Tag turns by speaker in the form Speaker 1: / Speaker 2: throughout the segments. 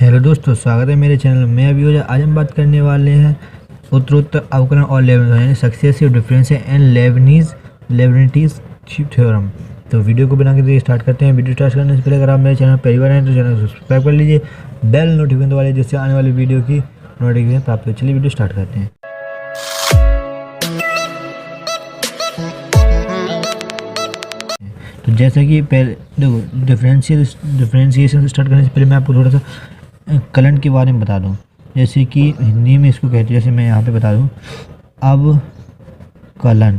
Speaker 1: Hello दोस्तों, स्वागत है मेरे चैनल में। अभी हो आज हम बात करने वाले हैं उत्तरोत्तर अवकलन और लेबनीज यानी successive difference and Lebanese theorem. तो वीडियो को बिना के स्टार्ट करते हैं। वीडियो स्टार्ट करने से पहले अगर आप मेरे चैनल पहली बार हैं तो चैनल को सब्सक्राइब कर लीजिए, बेल नोटिफिकेशन वाले जिससे आने वाली वीडियो की नोटिफिकेशन प्राप्त हो। चलिए वीडियो स्टार्ट करते हैं। तो जैसा कि पहले देखो डिफरेंशिएशन स्टार्ट करने से पहले मैं आपको थोड़ा सा कलन के बारे में बता दूं। जैसे कि हिंदी में इसको कहते हैं, जैसे मैं यहाँ पे बता दूं अवकलन,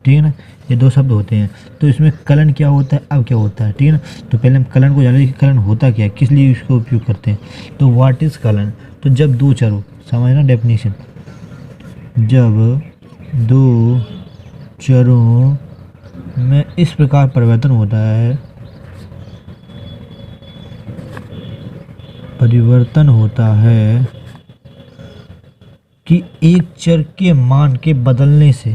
Speaker 1: ठीक है ना। ये दो शब्द होते हैं, तो इसमें कलन क्या होता है, अब क्या होता है, ठीक है ना। तो पहले हम कलन को जान लीजिए कि कलन होता क्या है, किस लिए इसको उपयोग करते हैं। तो व्हाट इज़ कलन। तो जब दो चरों, समझना डेफिनेशन, जब दो चरों में इस प्रकार परिवर्तन होता है कि एक चर के मान के बदलने से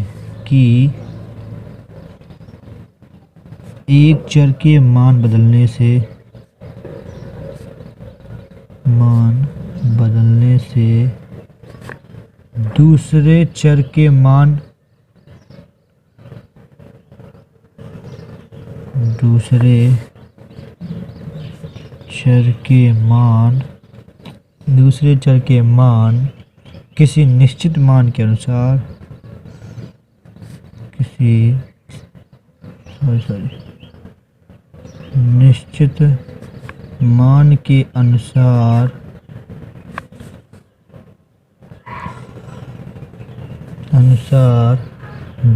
Speaker 1: दूसरे चर के मान किसी निश्चित मान के अनुसार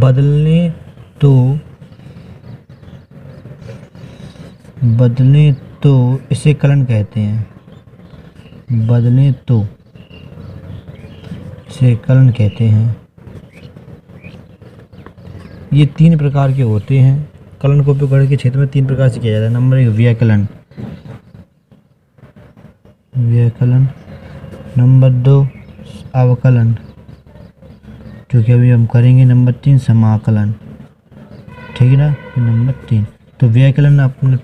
Speaker 1: बदले तो इसे कलन कहते हैं। ये तीन प्रकार के होते हैं। कलन को उपयोग करके क्षेत्र में तीन प्रकार से किया जाता है। नंबर एक व्यकलन, नंबर दो अवकलन, जो कि अभी हम करेंगे। नंबर तीन समाकलन, ठीक है ना। नंबर तीन तो व्यकलन अपने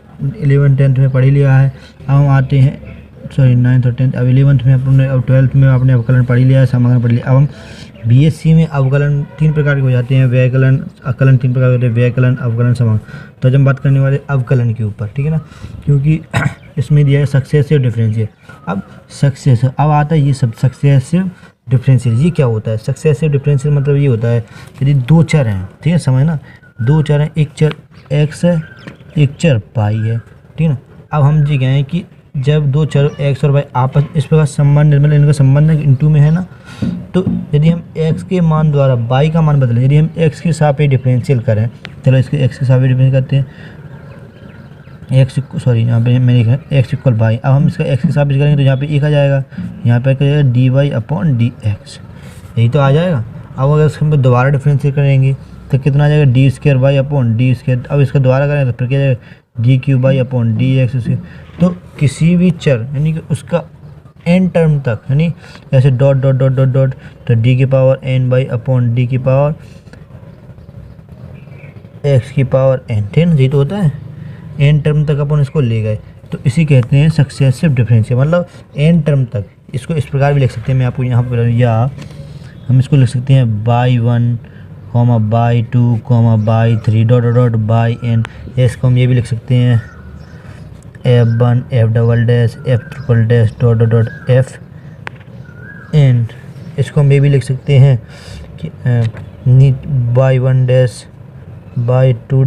Speaker 1: 11th-10th में पढ़ ही लिया है। अब हम आते हैं 9th और 10th, अब 11th में अपने, अब 12th में आपने अवकलन पढ़ ही लिया है, समाकलन पढ़ लिया। अब हम बीएससी में अवकलन तीन प्रकार के हो जाते हैं। व्यकलन, अकलन तीन प्रकार के होते हैं, व्यकलन, अवकलन, समाकलन। तो आज हम बात करने वाले अवकलन के ऊपर, ठीक है ना, क्योंकि इसमें दिया है सक्सेसिव डिफरेंशियल। अब आता है ये सब सक्सेसिव डिफरेंशियल। ये क्या होता है सक्सेसिव डिफरेंशियल? मतलब ये होता है यदि दो चर हैं, ठीक है, समझना, दो चर हैं, एक चर x है, एक चर y है, ठीक है ना। अब हम जी गए हैं कि जब दो चर x और y आपस इस प्रकार संबंध, मतलब इनका संबंध इनटू में है ना, तो यदि हम x के मान द्वारा y का मान बदलें, यदि हम x के सापेक्ष डिफरेंशियल करें, चलो इसके x के सापेक्ष डिफरेंशियल करते हैं, यहाँ पे मैंने लिखा है x इक्वल y। अब हम इसका x के सापेक्ष करेंगे तो यहाँ पे एक आ जाएगा, यहाँ पे क्या जाएगा dy/dx, यही तो आ जाएगा। अब अगर इसको हम दोबारा डिफरेंशियल करेंगे तो कितना आ जाएगा d2y/d²। अब इसका दोबारा करें तो फिर क्या जाएगा d3y/dx। तो किसी भी चर यानी कि उसका n टर्म तक, यानी जैसे dot dot dot dot dot, तो d⁻n/d⁻n, ठीक है ना, यही तो होता है, n टर्म तक अपन इसको ले गए, तो इसी कहते हैं सक्सेसिव डिफरेंशियल। मतलब n टर्म तक। इसको इस प्रकार भी लिख सकते हैं, मैं आपको यहाँ पर, या हम इसको लिख सकते हैं y1, y2, y3 dot dot yn। इसको हम ये भी लिख सकते हैं f1, f∬, f∭, dot dot fn। इसको हम ये भी लिख सकते हैं कि y1, y2,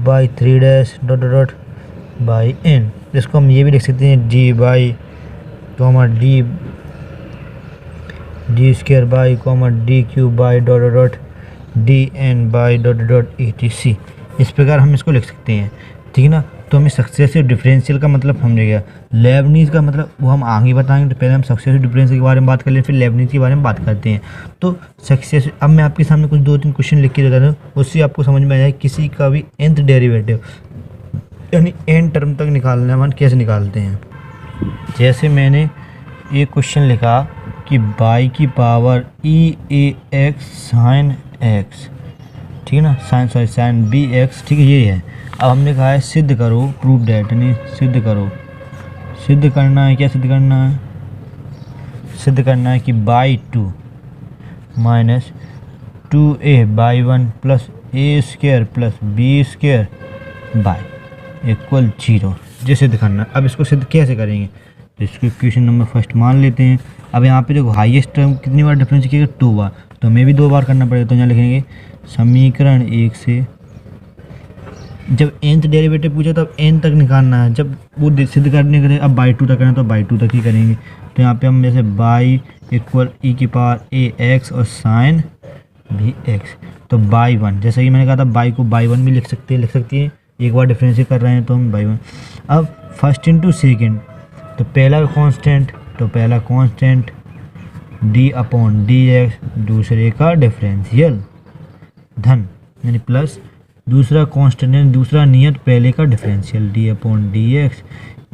Speaker 1: y3 dot yn। इसको हम ये भी लिख सकते हैं dy, d2y, d3y dot dn etc। इस प्रकार हम इसको लिख सकते हैं, ठीक है ना। तो हमें सक्सेसिव डिफरेंशियल का मतलब समझ गया। लेबनीज का मतलब वो हम आगे बताएंगे। तो पहले हम सक्सेसिव डिफरेंशियल के बारे में बात कर लें, फिर लेबनीज के बारे में बात करते हैं। तो सक्सेसिव, अब मैं आपके सामने कुछ 2-3 क्वेश्चन लिख के देता हूँ, उससे आपको समझ में आ जाए किसी का भी nth डेरिवेटिव यानी n टर्म तक निकालना हम कैसे निकालते हैं। जैसे मैंने ये क्वेश्चन लिखा कि y की power e ax sin x ठीक है ना, साइन बी एक्स, ठीक है ये है। अब हमने कहा है सिद्ध करो, प्रूव डैट, यानी सिद्ध करो, सिद्ध करना है, क्या सिद्ध करना है, सिद्ध करना है कि y two minus 2a y 1 plus a square plus b square y equal 0, ये सिद्ध करना है। अब इसको सिद्ध कैसे करेंगे, तो इसको इक्वेशन नंबर फर्स्ट मान लेते हैं। अब यहाँ पे देखो हाईएस्ट टर्म कितनी बार डिफरेंस किया, 2 बार, तो हमें भी 2 बार करना पड़ेगा। तो यहाँ लिखेंगे समीकरण 1 से, जब nth डेरिवेटिव पूछा तब n तक निकालना है, जब वो सिद्ध करने के लिए अब बाई 2 तक करना तो बाई 2 तक ही करेंगे। तो यहाँ पे हम जैसे बाई इक्वल ई की पावर ए एक्स और साइन भी एक्स, तो बाई 1, जैसा कि मैंने कहा था बाई को बाई 1 भी लिख सकती है, एक बार डिफरेंस कर रहे हैं तो हम बाई 1। अब फर्स्ट इंटू सेकेंड, तो पहला constant D upon d x, दूसरे का डिफरेंशियल धन यानी प्लस, दूसरा कांस्टेंट यानी दूसरा नियत पहले का differential d upon d x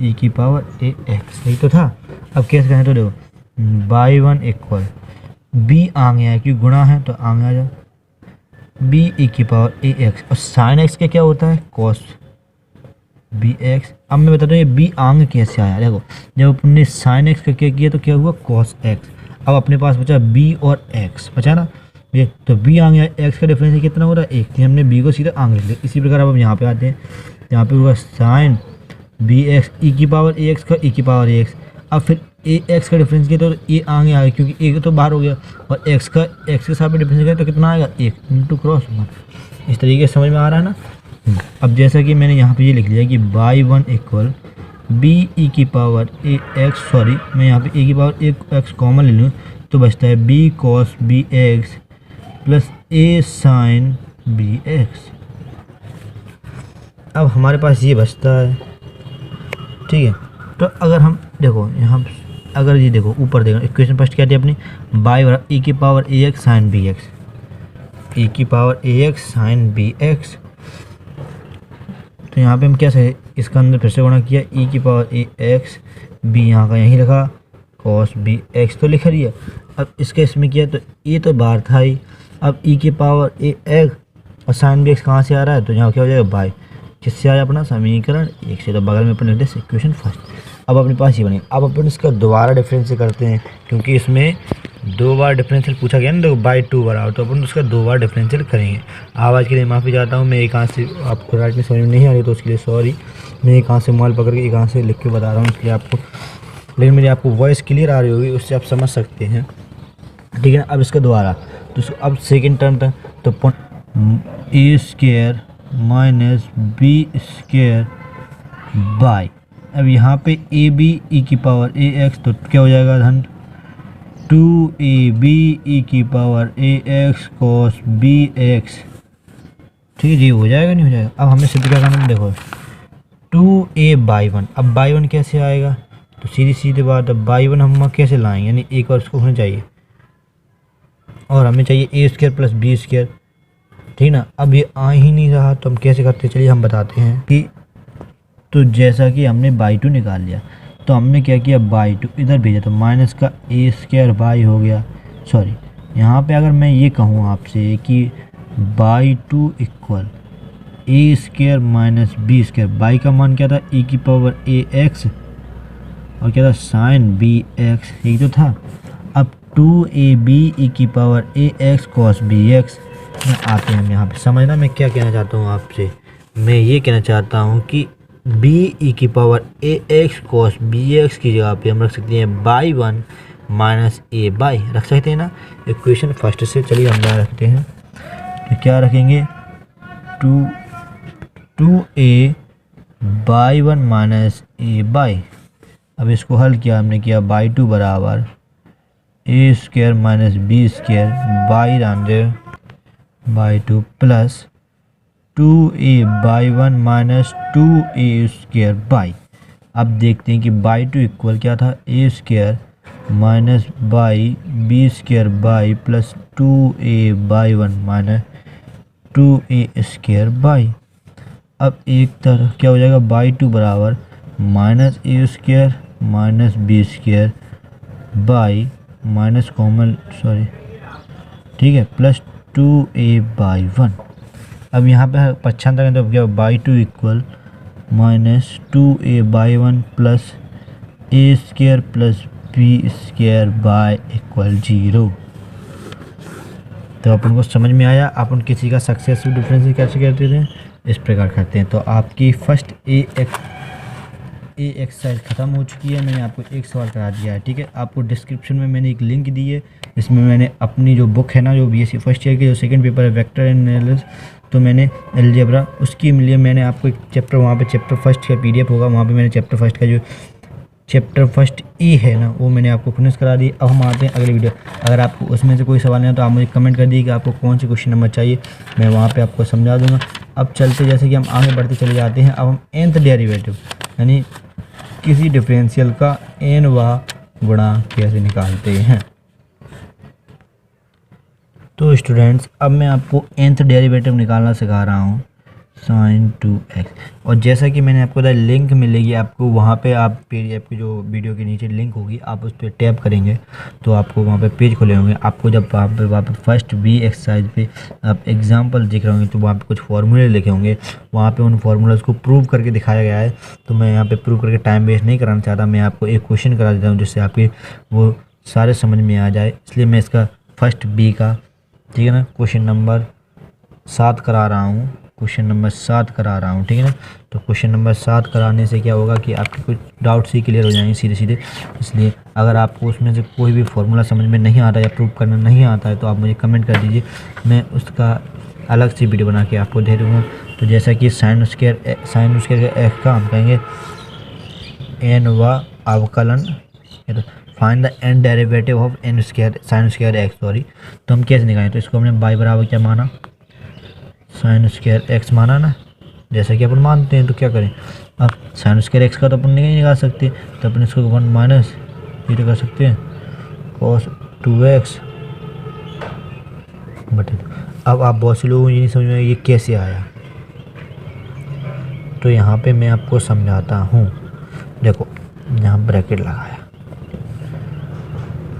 Speaker 1: e की पावर ए एक्स, यही तो था। अब कैसे करें, तो देखो बाई 1 इक्वल बी आगे आया क्योंकि गुणा है तो आगे आ जाओ, बी ई की पावर ए एक्स, और साइन एक्स का क्या होता है कॉस बी एक्स। अब मैं बताता हूँ ये बी आगे कैसे आया, देखो जब अपने साइन एक्स का क्या किया तो क्या हुआ कॉस एक्स। अब अपने पास बचा बी और एक्स, बचा ना ये, तो बी आगे एक्स का डिफरेंस कितना हो रहा है 1, हमने बी को सीधा आगे लिख लिया। इसी प्रकार अब हम यहाँ पे आते हैं, यहाँ पे होगा साइन बी एक्स ई की पावर ए एक्स का ई की पावर ए एक्स। अब फिर ए एक्स का डिफरेंस किया तो ए आगे आएगा क्योंकि ए तो बाहर हो गया, और एक्स के साथ में डिफरेंस किया तो कितना आएगा 1 इंटू क्रॉस 1। इस तरीके से समझ में आ रहा है ना। अब जैसा कि मैंने यहाँ पे ये लिख लिया कि बाई 1 इक्वल बी ई की पावर ए एक्स, सॉरी मैं यहाँ पे ए की पावर ए एक्स कॉमन ले लूँ तो बचता है b cos b x plus a sine b x. अब हमारे पास ये बचता है, ठीक है। तो अगर हम देखो यहाँ अगर ये देखो ऊपर देखो इक्वेशन फर्स्ट क्या थी अपनी, बाई बराबर ई की पावर ए x sign b x, e की पावर ए एक्स साइन बी एक्स। तो यहाँ पे हम क्या सही, इसका अंदर फिर से गुणा किया ई की पावर ए एक्स, बी यहाँ का यहीं लिखा कॉस बी एक्स तो लिख रही है। अब इसके इसमें किया तो ए तो बाहर था ही, अब ई की पावर ए एक्स और साइन बी एक्स कहाँ से आ रहा है, तो यहाँ क्या हो जाएगा बाई, किससे आया अपना समीकरण 1 से, तो बगल में अपने लिख इक्वेशन फर्स्ट। अब अपने पास ये बने, अब अपन इसका दोबारा डिफरेंशियल करते हैं क्योंकि इसमें 2 बार डिफरेंशियल पूछा गया ना, देखो बाई 2 बराबर, तो अपन उसका 2 बार डिफरेंशियल करेंगे। आवाज़ के लिए माफ़ी चाहता हूँ, मैं एक हाथ से आपको राइट में समझ में नहीं आ रही तो उसके लिए सॉरी। मैं एक हाथ से मोबाइल पकड़ के एक हाथ से लिख के बता रहा हूँ इसलिए आपको, लेकिन मेरी आपको वॉइस क्लियर आ रही होगी उससे आप समझ सकते हैं, ठीक है ना। अब इसका दोबारा तो अब सेकेंड टर्म तक तो a square minus b square y, अब यहाँ पे ए बी ई की पावर ए एक्स, तो क्या हो जाएगा धन 2ab ई की पावर ए एक्स कॉस बी एक्स, ठीक है जी, हो जाएगा नहीं हो जाएगा। अब हमें सिद्ध क्या करना है, देखो 2a बाई 1, अब बाई 1 कैसे आएगा, तो सीधी बात है बाई 1 हम कैसे लाएंगे, यानी एक और इसको होना चाहिए और हमें चाहिए ए स्क्वायर प्लस बी स्क्वायर, ठीक ना। अब ये आ ही नहीं रहा तो हम कैसे करते, चलिए हम बताते हैं कि, तो जैसा कि हमने बाई 2 निकाल लिया तो हमने क्या किया बाई 2 इधर भेजा तो माइनस का ए स्क्वायर बाई हो गया, सॉरी यहाँ पे अगर मैं ये कहूँ आपसे कि y 2 equal a square minus b square, y का मान क्या था ई की पावर ए एक्स और क्या था साइन बी एक्स, यही तो था। अब 2ab ई की पावर ए एक्स कॉस बी एक्स में आते हैं हम यहाँ पे, समझना मैं क्या कहना चाहता हूँ आपसे, मैं ये कहना चाहता हूँ कि बी ई की पावर ए एक्स कॉस बी एक्स की जगह पे हम रख सकते हैं बाई 1 माइनस ए बाई, रख सकते हैं ना इक्वेशन फर्स्ट से। चलिए हम यहाँ रखते हैं तो क्या रखेंगे 2a y 1 minus A by. अब इसको हल किया हमने, किया बाई 2 बराबर a square minus b square y रामदेव y 2 plus 2a y 1 minus 2a square y. अब देखते हैं कि बाई 2 इक्वल क्या था a square minus y b square y plus 2a y 1 minus 2a square y. अब एक तरफ क्या हो जाएगा बाई 2 बराबर minus a square minus b square y minus common sorry, ठीक है, प्लस 2a बाई 1, अब यहाँ पे पक्षांतर करें तो क्या y two equal minus 2a/1 plus a square plus b square y equal 0। तो अपन को समझ में आया अपन किसी का सक्सेसफुल डिफरेंशियल कैसे करते थे, इस प्रकार करते हैं। तो आपकी फर्स्ट ए एक्सरसाइज ख़त्म हो चुकी है। मैंने आपको एक सवाल करा दिया है, ठीक है। आपको डिस्क्रिप्शन में मैंने एक लिंक दी है, इसमें मैंने अपनी जो बुक है ना, जो बीएससी फर्स्ट ईयर की जो सेकंड पेपर है वेक्टर एनालिसिस, तो मैंने अलजेब्रा उसके लिए मैंने आपको एक चैप्टर, वहाँ पे चैप्टर फर्स्ट का पीडीएफ होगा, वहाँ पे मैंने चैप्टर फर्स्ट का जो चैप्टर फर्स्ट ई है ना, वो मैंने आपको फिनिश करा दी। अब हम आते हैं अगले वीडियो। अगर आपको उसमें से कोई सवाल नहीं है तो आप मुझे कमेंट कर दीजिए कि आपको कौन से क्वेश्चन नंबर चाहिए, मैं वहाँ पे आपको समझा दूंगा। अब चलते जैसे कि हम आगे बढ़ते चले जाते हैं। अब हम nth डेरिवेटिव यानी किसी डिफरेंशियल का nवां गुणा कैसे निकालते हैं। तो स्टूडेंट्स, अब मैं आपको nth डेरिवेटिव निकालना सिखा रहा हूँ, sin 2x। और जैसा कि मैंने आपको बताया लिंक मिलेगी आपको, वहाँ पे आप पीडीएफ की जो वीडियो के नीचे लिंक होगी, आप उस पर टैप करेंगे तो आपको वहाँ पे पेज खुले होंगे। आपको जब वहाँ पे फर्स्ट बी एक्सरसाइज पे आप एग्जांपल देख रहे होंगे तो वहाँ पे कुछ फार्मूले लिखे होंगे, वहाँ पे उन फार्मूलाज को प्रूव करके दिखाया गया है। तो मैं यहाँ पे प्रूव करके टाइम वेस्ट नहीं कराना चाहता, मैं आपको एक क्वेश्चन करा देता हूँ जिससे आपकी वो सारे समझ में आ जाए, इसलिए मैं इसका फर्स्ट बी का, ठीक है ना, क्वेश्चन नंबर 7 करा रहा हूँ, क्वेश्चन नंबर 7 करा रहा हूँ, ठीक है ना। तो क्वेश्चन नंबर 7 कराने से क्या होगा कि आपके कुछ डाउट्स ही क्लियर हो जाएंगे सीधे सीधे। इसलिए अगर आपको उसमें से कोई भी फार्मूला समझ में नहीं आता या प्रूव करना नहीं आता है तो आप मुझे कमेंट कर दीजिए, मैं उसका अलग से वीडियो बना के आपको दे दूँगा। तो जैसा कि साइन स्क्वायर एक्स का हम कहेंगे nवां अवकलन, तो find the n derivative of n square sine square x, sorry. तो हम कैसे निकालें, तो इसको हमने बाई बराबर क्या माना, साइन स्क्वायर एक्स माना ना, जैसा कि अपन मानते हैं। तो क्या करें, अब साइन स्क्वायर एक्स का तो अपन नहीं निकाल सकते, तो अपन इसको 1 माइनस ये तो कर सकते हैं cos 2x बटे। अब आप बहुत से लोगों को ये नहीं समझ में ये कैसे आया, तो यहाँ पे मैं आपको समझाता हूँ। देखो यहाँ ब्रैकेट लगाया,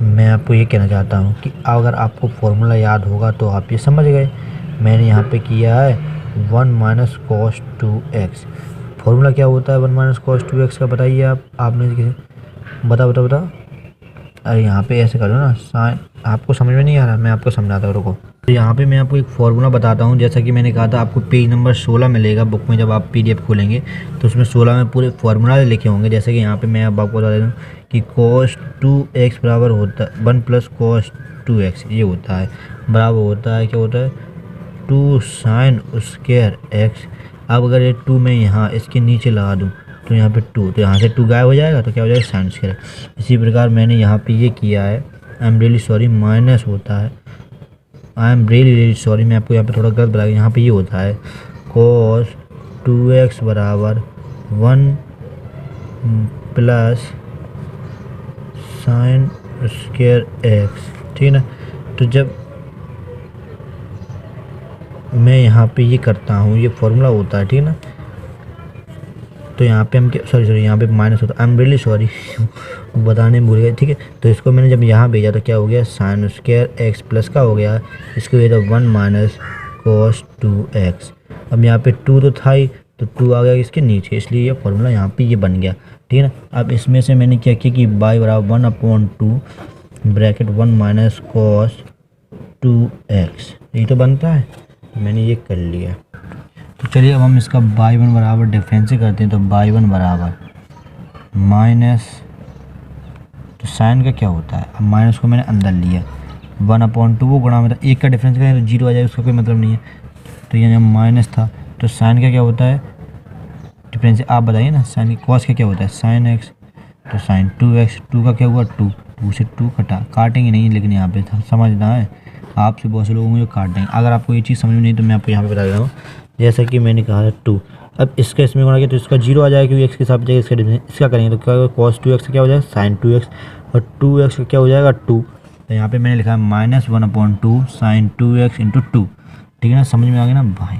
Speaker 1: मैं आपको ये कहना चाहता हूँ कि अगर आपको फॉर्मूला याद होगा तो आप ये समझ गए। मैंने यहाँ पे किया है 1 माइनस cos 2x। फॉर्मूला क्या होता है 1 माइनस cos 2x का, बताइए आपने किसी बता। अरे यहाँ पे ऐसे करो ना, साइन, आपको समझ में नहीं आ रहा, मैं आपको समझाता हूँ, रुको। तो यहाँ पे मैं आपको एक फार्मूला बताता हूँ। जैसा कि मैंने कहा था आपको पेज नंबर 16 मिलेगा बुक में, जब आप पीडीएफ खोलेंगे तो उसमें 16 में पूरे फार्मूला लिखे होंगे। जैसे कि यहाँ पे मैं अब आपको बता देता हूँ कि cos 2x बराबर होता है 1 प्लस cos 2x, ये होता है बराबर होता है, क्या होता है 2 साइन स्क्वायर एक्स। अब अगर ये 2 मैं यहाँ इसके नीचे लगा दूँ तो यहाँ पे 2, तो यहाँ से 2 गायब हो जाएगा, तो क्या हो जाएगा साइन स्क्वायर। इसी प्रकार मैंने यहाँ पे ये किया है, I am really sorry, minus होता है, आई एम रियली सॉरी, मैं आपको यहाँ पे थोड़ा गलत बताया, यहाँ पे ये होता है cos 2x बराबर 1 प्लस साइन स्क्वायर एक्स, ठीक है ना। तो जब मैं यहाँ पे ये करता हूँ, ये फॉर्मूला होता है, ठीक है ना। तो यहाँ पे हम क्या, सॉरी यहाँ पे माइनस होता है, आई एम रियली सॉरी बताने भूल गए, ठीक है। तो इसको मैंने जब यहाँ भेजा तो क्या हो गया, साइन स्क्वायर एक्स प्लस का हो गया, इसको ये तो 1 माइनस cos 2x। अब यहाँ पे 2 तो था ही, तो 2 आ गया इसके नीचे, इसलिए ये फॉर्मूला यहाँ पे ये बन गया, ठीक है ना। अब इसमें से मैंने क्या किया कि बाई बराबर 1/2 ब्रैकेट 1 माइनस cos 2x, यही तो बनता है, मैंने ये कर लिया। तो चलिए अब हम इसका बाई 1 बराबर डिफरेंस करते हैं। तो बाई 1 बराबर माइनस, तो साइन का क्या होता है, अब माइनस को मैंने अंदर लिया, 1/2 वो गुणा में था, एक का डिफरेंस करें तो 0 आ जाए, उसका कोई मतलब नहीं है। तो यहाँ माइनस था, तो साइन का क्या होता है डिफरेंस, आप बताइए ना, साइन की कॉस का क्या होता है साइन एक्स, तो साइन 2x, 2 का क्या हुआ 2 से 2 कटा, काटेंगे नहीं, लेकिन यहाँ पे समझना है, आपसे बहुत से लोग होंगे जो काट देंगे। अगर आपको ये चीज़ समझ में नहीं तो मैं आपको यहाँ पे बता देता हूँ, जैसा कि मैंने कहा है 2, अब इसका इसमें गुणा किया तो इसका 0 आ जाएगा, क्योंकि एक्स के साथ जाएगा, इसका करेंगे तो क्या होगा cos 2x क्या हो जाएगा साइन 2x, और 2x का क्या हो जाएगा 2। तो यहाँ पे मैंने लिखा है माइनस 1/2 साइन 2x इंटू 2, ठीक है ना, समझ में आ गया ना भाई,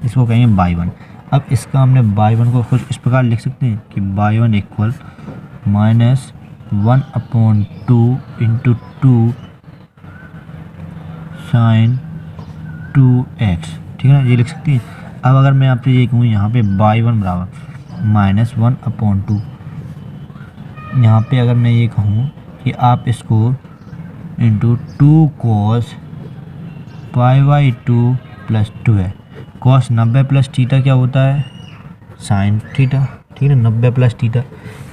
Speaker 1: इसको कहेंगे बाई 1। अब इसका हमने बाई 1 को कुछ इस प्रकार लिख सकते हैं कि y 1 equal minus 1/2 into 2 sine 2x, ठीक ठीक है ना, ये लिख सकती हैं। अब अगर मैं आपसे ये कहूँ यहाँ पे y1 बराबर -1/2, यहाँ पे अगर मैं ये कहूँ कि आप इसको इंटू 2 cos π/2 प्लस 2 है। cos 90 प्लस थीटा क्या होता है, साइन थीटा, ठीक है, 90 प्लस थीटा।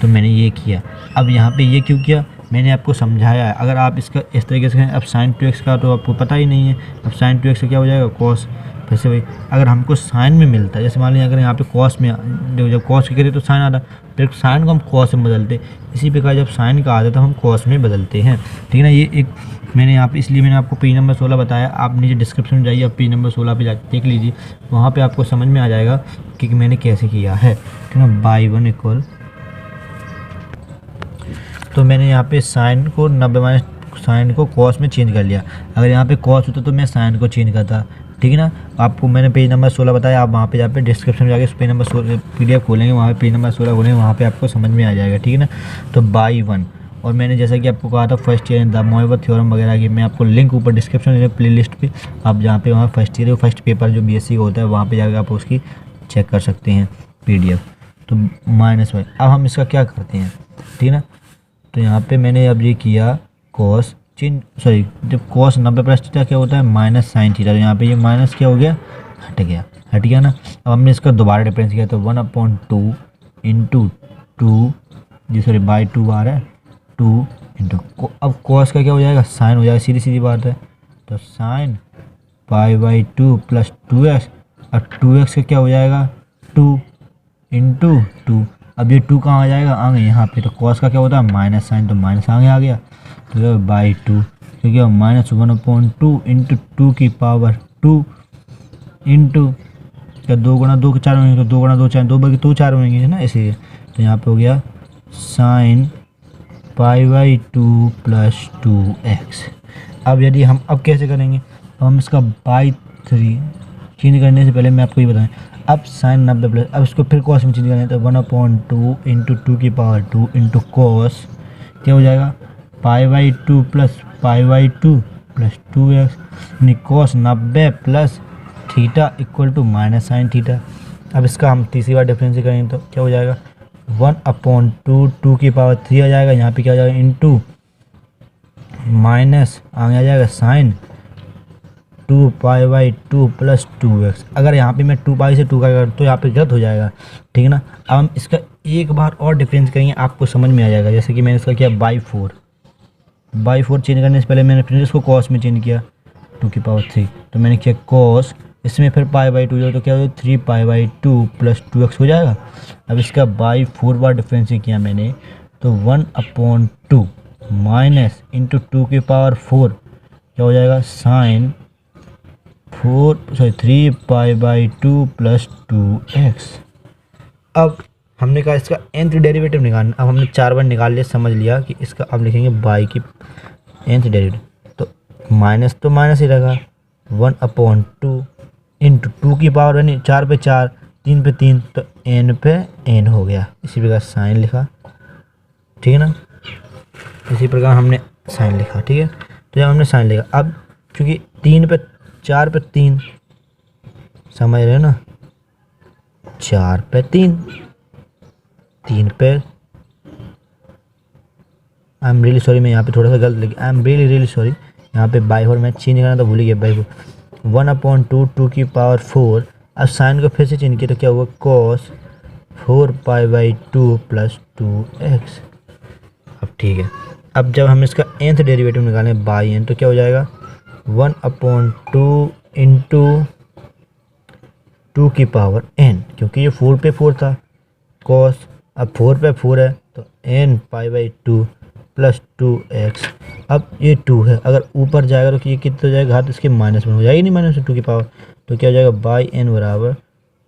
Speaker 1: तो मैंने ये किया। अब यहाँ पे ये क्यों किया, मैंने आपको समझाया है। अगर आप इसका इस तरीके से करें, अब साइन 2x का तो आपको पता ही नहीं है, अब साइन 2x से क्या हो जाएगा, cos। फिर से वही, अगर हमको साइन में मिलता है, जैसे मान लीजिए अगर यहाँ पे cos में, जब cos की करें तो साइन आता, फिर साइन को हम cos में बदलते, इसी प्रकार जब साइन का आता है तो हम cos में बदलते हैं, ठीक है ना। ये एक मैंने यहाँ पे, इसलिए मैंने आपको पेज नंबर 16 बताया। आप नीचे डिस्क्रिप्शन में जाइए, आप पेज नंबर 16 पे जाके देख लीजिए, वहाँ पे आपको समझ में आ जाएगा कि मैंने कैसे किया है, ठीक है ना। y1 इक्वल, तो मैंने यहाँ पे साइन को 90 माइनस साइन को cos में चेंज कर लिया। अगर यहाँ पे cos होता तो मैं साइन को चेंज करता, ठीक है ना। आपको मैंने पेज नंबर 16 बताया, आप वहाँ पे जाके डिस्क्रिप्शन में जाके पेज नंबर 16 PDF खोलेंगे, वहाँ पे पेज नंबर 16 खोलेंगे, वहाँ पे आपको समझ में आ जाएगा, ठीक है ना। तो y1, और मैंने जैसा कि आपको कहा था फर्स्ट ईयर द मोएवर थ्योरम वगैरह की, मैं आपको लिंक ऊपर डिस्क्रिप्शन में प्ले लिस्ट पर, आप जहाँ पे वहाँ फर्स्ट ईयर फर्स्ट पेपर जो BSc का होता है वहाँ पर जाकर आप उसकी चेक कर सकते हैं PDF। तो -y, अब हम इसका क्या करते हैं, ठीक है ना। तो यहाँ पे मैंने अब ये किया cos जब cos 90 प्लस थीटा क्या होता है, माइनस साइन थीटा, तो यहाँ पे ये माइनस क्या हो गया, हट गया ना। अब हमने इसका दोबारा डिफरेंस किया तो 1/2 इंटू 2, जी सॉरी बाई 2 आ रहा है, 2 इंटू, अब cos का क्या हो जाएगा, साइन हो जाएगा, सीधी सीधी बात है। तो साइन π/2 प्लस 2x, और 2x का क्या हो जाएगा, 2 इंटू 2। अब ये 2 कहाँ आ जाएगा, आगे यहाँ पे, तो cos का क्या होता है, माइनस साइन, तो माइनस आगे आ गया, तो बाई 2, क्योंकि -1/2 इंटू 2 की पावर 2 इंटू, क्या 2 गुणा 2 के 4 होंगे, तो 2 गुणा 2 4, 2 बल्कि 2 4 होंगे, है ना, इसीलिए। तो यहाँ पे हो गया साइन π/2 प्लस 2x। अब यदि हम अब कैसे करेंगे, अब हम इसका बाई 3 चेंज करने से पहले मैं आपको ये बताएं, अब साइन 90 प्लस, अब इसको फिर cos में चेंज करना है, तो 1/2 इंटू 2 की पावर 2 इंटू cos क्या हो जाएगा, π/2 प्लस π/2 प्लस 2x, यानी cos 90 plus theta equal to minus sine theta. अब इसका हम तीसरी बार डिफरेंस करेंगे तो क्या हो जाएगा, 1/2 2 की पावर 3 आ जाएगा, यहाँ पे क्या हो जाएगा, इंटू माइनस आगे आ जाएगा साइन 2π/2 प्लस 2x। अगर यहाँ पे मैं 2π से 2 का कर तो यहाँ पे गलत हो जाएगा, ठीक है ना। अब हम इसका एक बार और डिफरेंस करेंगे, आपको समझ में आ जाएगा। जैसे कि मैंने इसका किया बाई 4 चेंज करने से पहले मैंने फिर इसको cos में चेंज किया 2 की पावर 3, तो मैंने किया cos, इसमें फिर π/2 जो, तो क्या हो जाएगा 3π/2 प्लस 2x हो जाएगा। अब इसका बाई 4 बार डिफरेंस किया मैंने, तो 1/2 माइनस इंटू 2 की पावर 4 क्या हो जाएगा, साइन 3π/2 प्लस 2x। अब हमने कहा इसका nth डेरिवेटिव निकालना, अब हमने 4 बार निकाल लिया, समझ लिया कि इसका अब लिखेंगे बाई की nth डेरिवेटिव, तो माइनस तो माइनस ही रहेगा, 1/2 इंटू 2 की पावर यानी 4 पे 4 3 पे 3, तो n पे n हो गया, इसी प्रकार साइन लिखा, ठीक है ना। इसी प्रकार हमने साइन लिखा, ठीक है। तो जब हमने साइन लिखा, अब चूँकि 3 पे 4 पे 3, समझ रहे हो ना, 4 पे 3 पे, आई एम रियली सॉरी, मैं यहाँ पे थोड़ा सा गलत लिखा, आई एम रियली सॉरी, यहाँ पे बाई 4 मैं चेंज करना तो भूल ही गया, बाई 4 1/2 2 की पावर 4। अब साइन को फिर से चेंज किया तो क्या हुआ, cos 4π/2 प्लस 2x। अब ठीक है, अब जब हम इसका nth डेरिवेटिव निकालें बाई n, तो क्या हो जाएगा, 1/2 इंटू 2 की पावर n, क्योंकि ये 4 पे 4 था cos, अब 4 पे 4 है तो n π/2 प्लस 2x। अब ये 2 है, अगर ऊपर जाएगा तो ये कितना हो जाएगा, घात इसके माइनस में हो जाएगी, नहीं माइनस 2 की पावर, तो क्या हो जाएगा, बाई n बराबर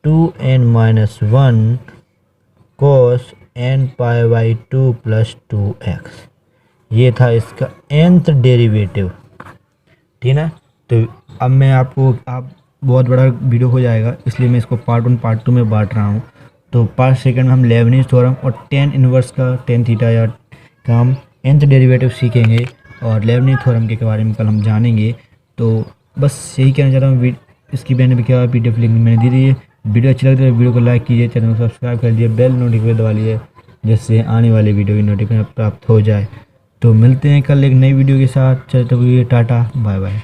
Speaker 1: 2n-1 cos n π/2 plus 2x। ये था इसका nth डेरिवेटिव, ठीक है ना। तो अब मैं आपको, आप बहुत बड़ा वीडियो हो जाएगा, इसलिए मैं इसको पार्ट 1 पार्ट 2 में बांट रहा हूँ। तो पार्ट सेकंड में हम लेबनीज़ थ्योरम और tan इनवर्स का tan थीटा या का हम nth डेरिवेटिव सीखेंगे, और लेबनीज़ थ्योरम के बारे में कल हम जानेंगे। तो बस यही कहना चाहता हूँ, इसकी मैंने भी क्या PDF लिंक मैंने दे दी है। वीडियो अच्छी लगती है तो वीडियो को लाइक कीजिए, चैनल को सब्सक्राइब कर दिए, बेल नोटिफिकेशन दबा लीजिए जिससे आने वाली वीडियो की नोटिफिकेशन प्राप्त हो जाए। तो मिलते हैं कल एक नई वीडियो के साथ। चलते हुए टाटा बाय बाय।